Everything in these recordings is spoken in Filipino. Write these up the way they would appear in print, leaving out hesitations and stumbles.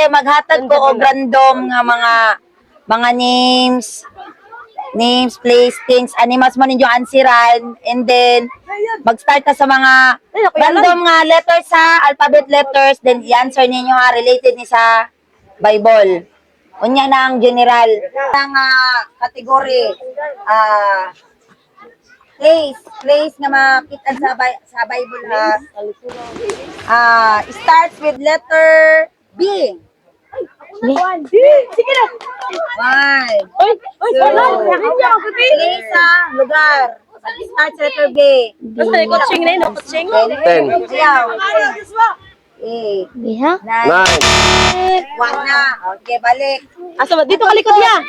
maghatag ko og random nga mga names, place, things, animals man ninyo ansiran, and then mag-start ka sa mga random nga letters sa alphabet letters, then i-answer ninyo ha related ni sa Bible. Unya na ang general ang category place nga makita sa Bible ha. Starts with letter B. Sige na. One. Place sa lugar. Start sa letter B. Basta coaching na yun, coaching. 10. Biha? 9. One na. Okay, balik. Asa ba? Dito kalikod niya.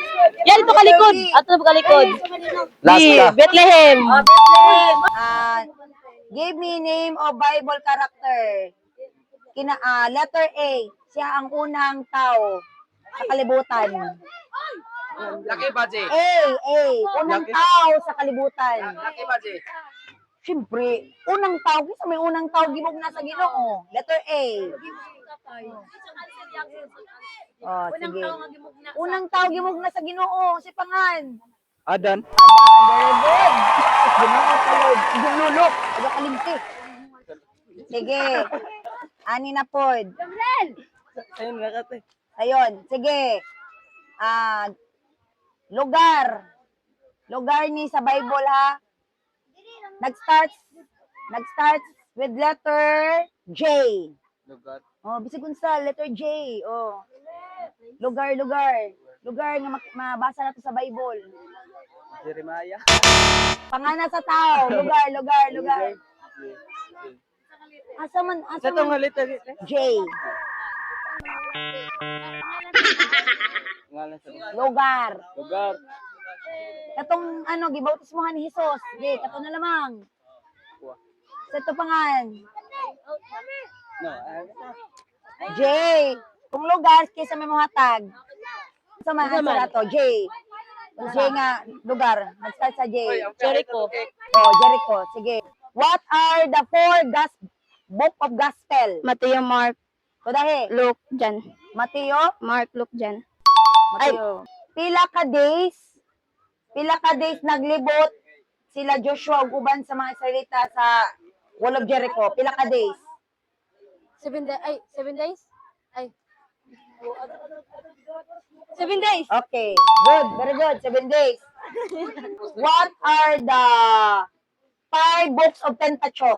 Yan, dito kalikod. Ato na kalikod. Last ka. Bethlehem. Bethlehem. Give me name of Bible character. Letter A. Siya ang unang tao sa kalibutan. Laki Baji. A. Unang tao sa kalibutan. Laki Baji. Siyempre, unang tao. Kasi may unang tao gibog na sa Ginoo. Letter A. Oh, sige. Unang tao gibog na sa Ginoo. Si Pangan. Adan. Very good. Ginoo kalod. Ginulok. Aga kalimti. Sige. Ani na pod. Ayun nga kate. Ayun. Sige. Lugar. Lugar ni sa Bible ha. Nag-start with letter J. Lugar. Oh, bisig unsa letter J. Oh. Lugar. Lugar nga mabasa nato sa Bible. Jeremiah. Pangana sa tao. Lugar. Asa man nga letter. J. Ngalan sa Lugar. lugar. Katong gibautismohan ni Hesus. Di, kato na lamang. Sa ito pangan. No. J. Kung lugar, kaysa may muhatag. Sa mga answer to, J. J nga, lugar. Nag-start sa J. Jericho. Oh, Jericho. Sige. What are the four book of gospel? Mateo, Mark, Kudahi. Luke, John. Mateo. Mark, Luke, John. Mateo. Pila ka days naglibot sila Joshua ug uban sa mga Israelita sa Wall of Jericho. Pila ka days? 7 days? 7 days. Okay. Good. Very good. 7 days. What are the 5 books of Pentateuch?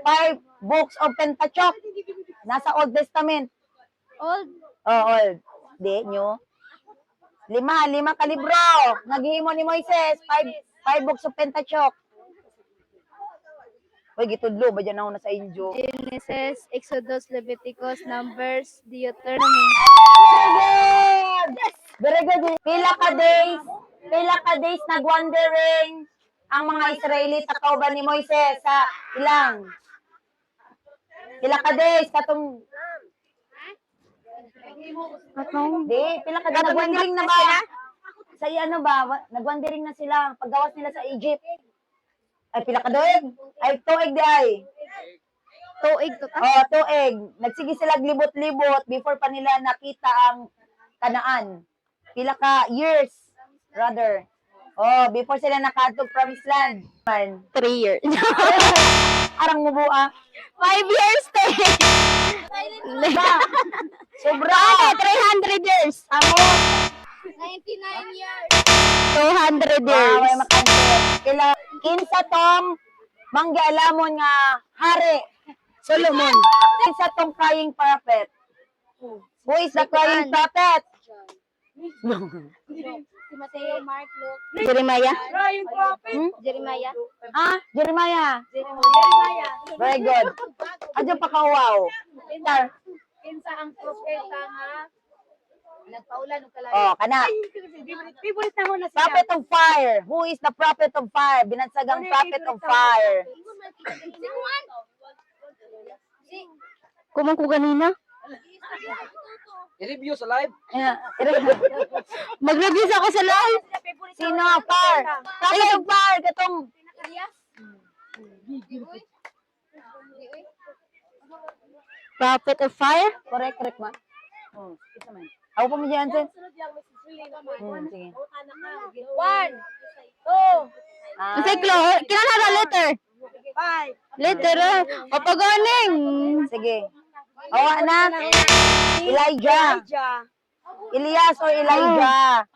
5 books of Pentateuch. Nasa Old Testament. Old. Oh, old. Di, new. 5 ka libro. Naghihimo ni Moises. 5 books of Pentateuch. Uy, gitudlo. Ba dyan ako na sa inyo? Genesis, Exodus, Leviticus, Numbers, Deuteronomy. Very good. Pila ka days nag-wandering ang mga Israelita kauban ni Moises sa ilang? Pila ka days katong pila ka days nag-wandering na ba? Sa nag-wandering na sila paggawas nila sa Egypt. Ay pila ka days? Ay tuig di ay. Tuig to ta. Oh, tuig. Nagsige sila libot-libot before pa nila nakita ang Kanaan. Pila ka years, rather. Oh, before sila nakadtog promised land. 3 years. Arang mo buha. 5 years te. Sobra. 300 years. Amo. 99 years. 200 Wow, years. ay makadto. Kila kinsa tong manggialamon nga hari. Solomon. Kinsa tong crying prophet? Who is the crying prophet? Si Mateo, Mark, Luke, Jeremiah. Jeremiah. Jeremiah. Very good. Adyo pa ka wow. Kinsa ang propeta nga nagpaulan og kalayo. Oh, kana. Favorite na mo na Prophet of fire. Who is the prophet of fire? Binansagang prophet of fire. Kumang ko ganina. I-review sa live. Mag-review ako sa live. Sino? Fire. Prophet of fire. Katong. Prophet of fire. Correct ma. Ako pa mo dyan, Sen. Sige. 1, 2, Ah, Kasi Chlo, kinala letter. 5. Letter, o paganing. sige. O, na. Elijah. Elias or Elijah.